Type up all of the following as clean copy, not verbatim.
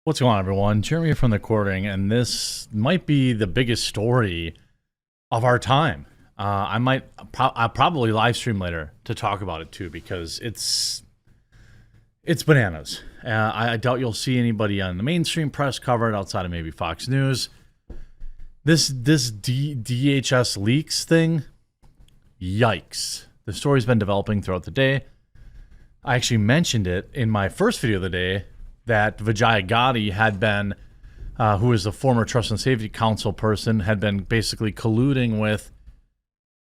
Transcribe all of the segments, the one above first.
What's going on, everyone? Jeremy from the Quartering, and this might be the biggest story of our time. I'll probably live stream later to talk about it too, because it's bananas. I doubt you'll see anybody on the mainstream press cover it outside of maybe Fox News. This DHS leaks thing, yikes! The story's been developing throughout the day. I actually mentioned it in my first video of the day that Vijaya Gotti had been, who is the former Trust and Safety Council person, had been basically colluding with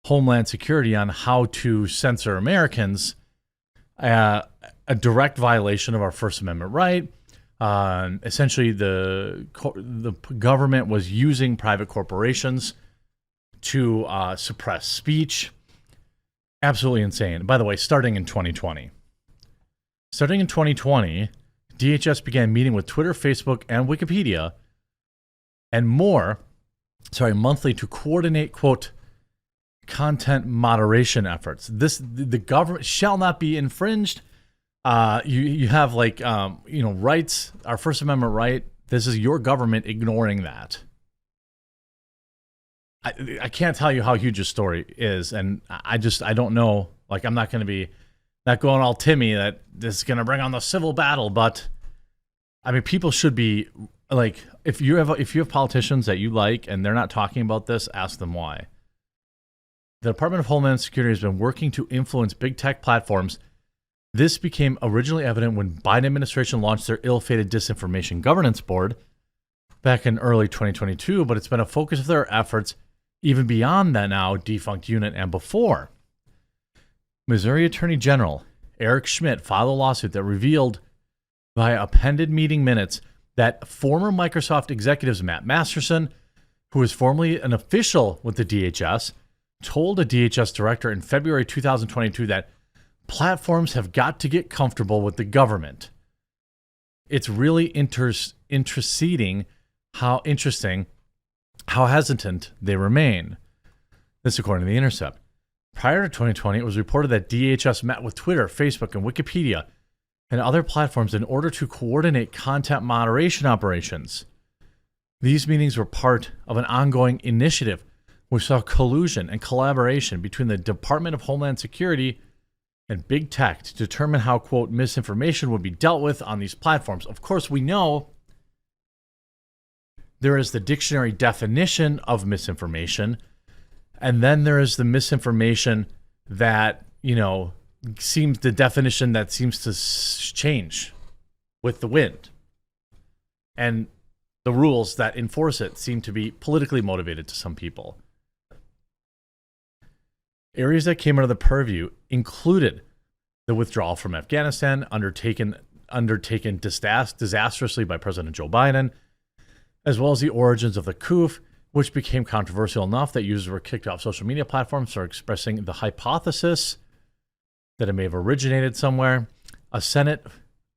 Homeland Security on how to censor Americans, a direct violation of our First Amendment right. Essentially, the government was using private corporations to suppress speech. Absolutely insane. By the way, starting in 2020, DHS began meeting with Twitter, Facebook, and Wikipedia and monthly to coordinate, quote, content moderation efforts. The government shall not be infringed. You have rights, our First Amendment right. This is your government ignoring that. I can't tell you how huge this story is, and I don't know. Like, I'm not going to be not going all Timmy that this is going to bring on the civil battle, but I mean, people should be like, if you have politicians that you like and they're not talking about this, ask them why. The Department of Homeland Security has been working to influence big tech platforms. This became originally evident when Biden administration launched their ill-fated Disinformation Governance Board back in early 2022, but it's been a focus of their efforts even beyond that now defunct unit and before. Missouri Attorney General Eric Schmidt filed a lawsuit that revealed via appended meeting minutes that former Microsoft executives Matt Masterson, who was formerly an official with the DHS, told a DHS director in February 2022 that platforms have got to get comfortable with the government. It's really interesting how hesitant they remain. This according to The Intercept. Prior to 2020, it was reported that DHS met with Twitter, Facebook, and Wikipedia and other platforms in order to coordinate content moderation operations. These meetings were part of an ongoing initiative which saw collusion and collaboration between the Department of Homeland Security and big tech to determine how, quote, misinformation would be dealt with on these platforms. Of course, we know there is the dictionary definition of misinformation, and then there is the misinformation that, seems the definition that seems to change with the wind. And the rules that enforce it seem to be politically motivated to some people. Areas that came under the purview included the withdrawal from Afghanistan, undertaken disastrously by President Joe Biden, as well as the origins of the coup, which became controversial enough that users were kicked off social media platforms for expressing the hypothesis that it may have originated somewhere. A Senate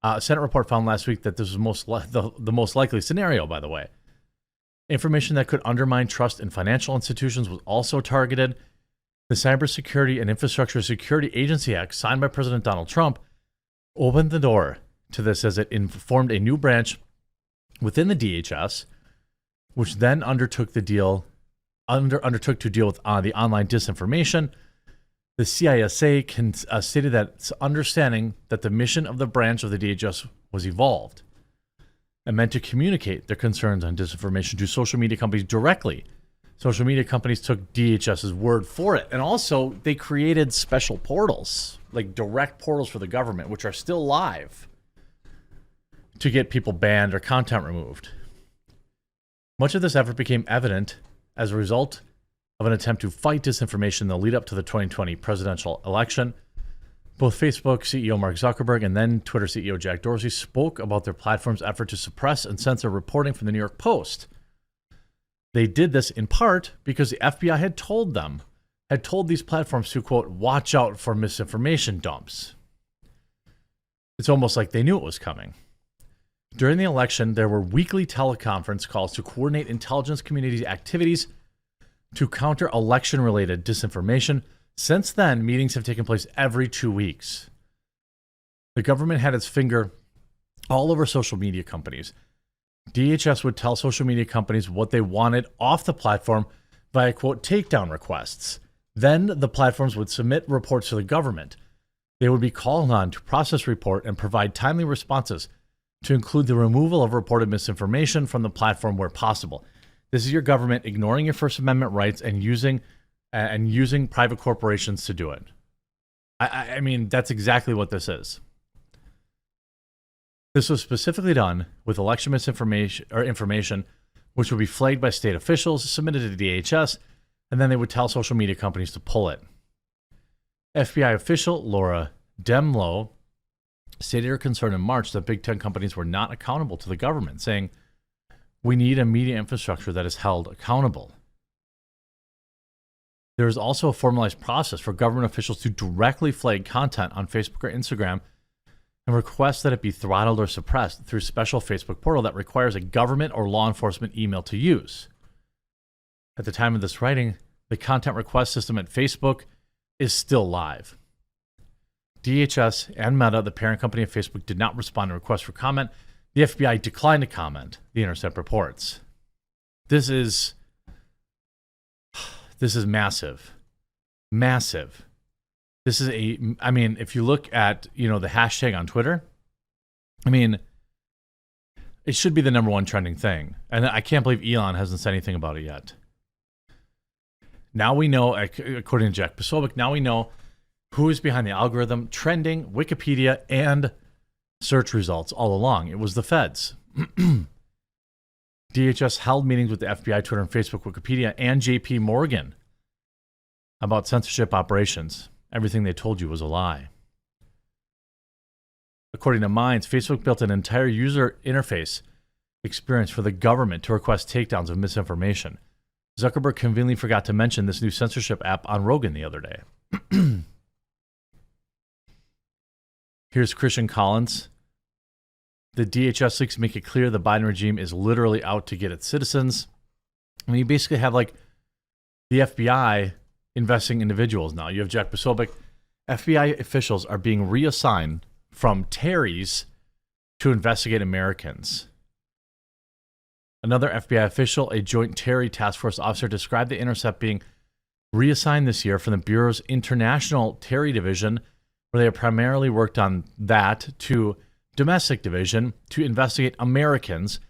report found last week that this was the most likely scenario, by the way. Information that could undermine trust in financial institutions was also targeted. The Cybersecurity and Infrastructure Security Agency Act, signed by President Donald Trump, opened the door to this as it formed a new branch within the DHS, which then undertook to deal with the online disinformation. The CISA stated that it's understanding that the mission of the branch of the DHS was evolved and meant to communicate their concerns on disinformation to social media companies directly. Social media companies took DHS's word for it. And also, they created special portals, like direct portals for the government, which are still live, to get people banned or content removed. Much of this effort became evident as a result of an attempt to fight disinformation in the lead up to the 2020 presidential election. Both Facebook CEO Mark Zuckerberg and then Twitter CEO Jack Dorsey spoke about their platform's effort to suppress and censor reporting from the New York Post. They did this in part because the FBI had told these platforms to, quote, watch out for misinformation dumps. It's almost like they knew it was coming. During the election, there were weekly teleconference calls to coordinate intelligence community activities to counter election-related disinformation. Since then, meetings have taken place every 2 weeks. The government had its finger all over social media companies, DHS would tell social media companies what they wanted off the platform via, quote, takedown requests. Then the platforms would submit reports to the government. They would be called on to process report and provide timely responses to include the removal of reported misinformation from the platform where possible. This is your government ignoring your First Amendment rights and using private corporations to do it. I mean, that's exactly what this is. This was specifically done with election misinformation or information, which would be flagged by state officials, submitted to the DHS, and then they would tell social media companies to pull it. FBI official Laura Demlow stated her concern in March that Big Tech companies were not accountable to the government, saying, "We need a media infrastructure that is held accountable." There is also a formalized process for government officials to directly flag content on Facebook or Instagram and request that it be throttled or suppressed through a special Facebook portal that requires a government or law enforcement email to use. At the time of this writing, the content request system at Facebook is still live. DHS and Meta, the parent company of Facebook, did not respond to requests for comment. The FBI declined to comment, The Intercept reports. This is massive. Massive. This is if you look at, the hashtag on Twitter, it should be the #1 trending thing. And I can't believe Elon hasn't said anything about it yet. Now we know, according to Jack Posobiec, now we know who is behind the algorithm, trending, Wikipedia, and search results all along. It was the feds. DHS held meetings with the FBI, Twitter, and Facebook, Wikipedia, and JP Morgan about censorship operations. Everything they told you was a lie. According to Minds, Facebook built an entire user interface experience for the government to request takedowns of misinformation. Zuckerberg conveniently forgot to mention this new censorship app on Rogan the other day. Here's Christian Collins. The DHS leaks make it clear the Biden regime is literally out to get its citizens. You basically have the FBI investing individuals now. You have Jack Posobiec. FBI officials are being reassigned from Terry's to investigate Americans. Another FBI official, a joint Terry task force officer, described the Intercept being reassigned this year from the Bureau's International Terry Division, where they have primarily worked on that, to Domestic Division to investigate Americans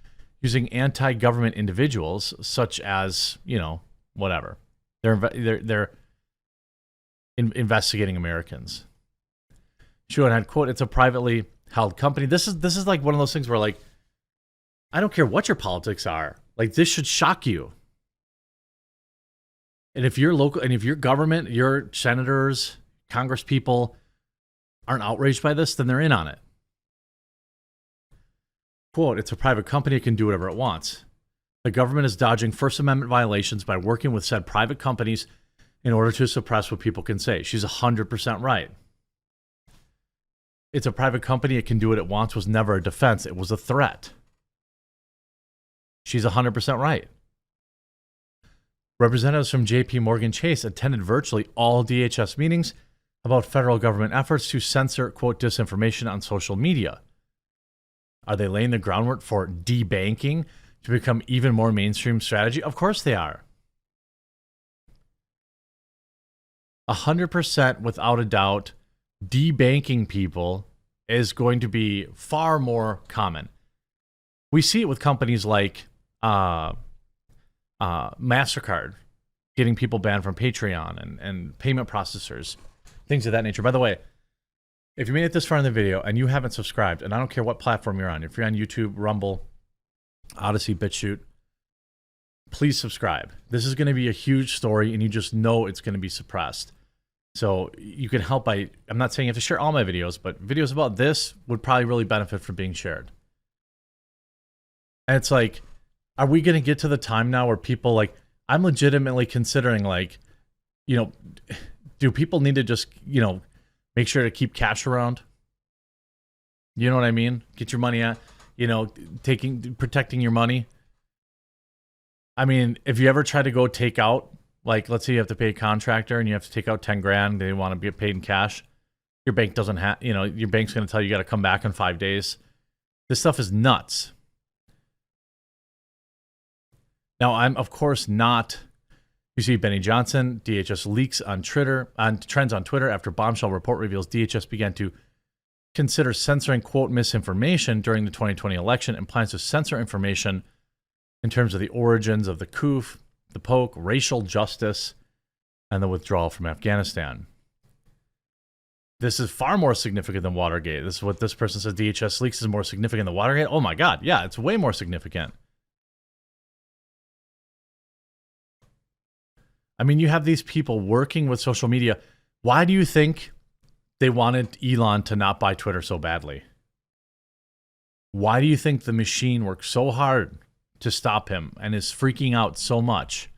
using anti-government individuals such as, whatever. They're investigating Americans. Schuon had, quote, "It's a privately held company." This is like one of those things where, I don't care what your politics are. This should shock you. And if your local, and if your government, your senators, Congress people aren't outraged by this, then they're in on it. Quote, "It's a private company. It can do whatever it wants. The government is dodging First Amendment violations by working with said private companies in order to suppress what people can say." She's 100% right. "It's a private company. It can do what it wants" was never a defense. It was a threat. She's 100% right. Representatives from JP Morgan Chase attended virtually all DHS meetings about federal government efforts to censor, quote, disinformation on social media. Are they laying the groundwork for debanking to become even more mainstream strategy? Of course they are. 100% without a doubt, debanking people is going to be far more common. We see it with companies like MasterCard getting people banned from Patreon and payment processors, things of that nature. By the way, if you made it this far in the video and you haven't subscribed, and I don't care what platform you're on, if you're on YouTube, Rumble, Odyssey, BitChute, please subscribe. This is going to be a huge story, and you just know it's going to be suppressed. So you can help by, I'm not saying you have to share all my videos, but videos about this would probably really benefit from being shared. And it's are we going to get to the time now where people I'm legitimately considering do people need to just, make sure to keep cash around? You know what I mean? Get your money out, protecting your money. I mean, if you ever try to go take out, let's say you have to pay a contractor and you have to take out 10 grand, they want to be paid in cash. Your bank doesn't have, your bank's going to tell you got to come back in 5 days. This stuff is nuts. Now, I'm of course not. You see Benny Johnson, DHS leaks on Twitter, on trends on Twitter after bombshell report reveals DHS began to consider censoring, quote, misinformation during the 2020 election and plans to censor information in terms of the origins of the coup, the poke, racial justice, and the withdrawal from Afghanistan. This is far more significant than Watergate. This is what this person says. DHS leaks is more significant than Watergate. Oh my God. Yeah, it's way more significant. I mean, you have these people working with social media. Why do you think they wanted Elon to not buy Twitter so badly? Why do you think the machine worked so hard to stop him and is freaking out so much?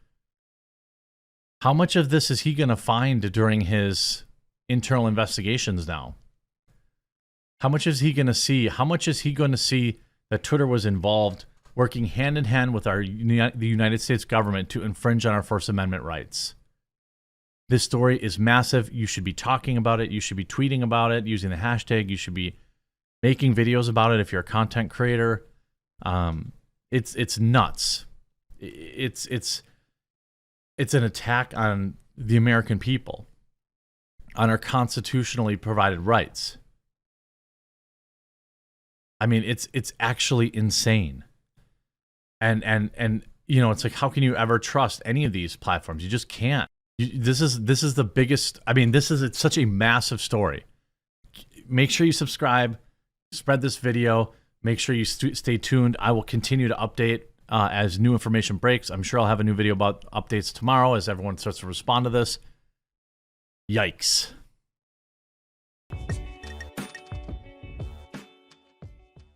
How much of this is he going to find during his internal investigations now? How much is he going to see? How much is he going to see that Twitter was involved, working hand in hand with the United States government to infringe on our First Amendment rights? This story is massive. You should be talking about it. You should be tweeting about it, using the hashtag. You should be making videos about it if you're a content creator. It's nuts. It's an attack on the American people, on our constitutionally provided rights. I mean, it's actually insane. And you know, it's like, how can you ever trust any of these platforms? You just can't. This is the biggest. I mean, it's such a massive story. Make sure you subscribe, spread this video. Make sure you stay tuned. I will continue to update as new information breaks. I'm sure I'll have a new video about updates tomorrow as everyone starts to respond to this. Yikes.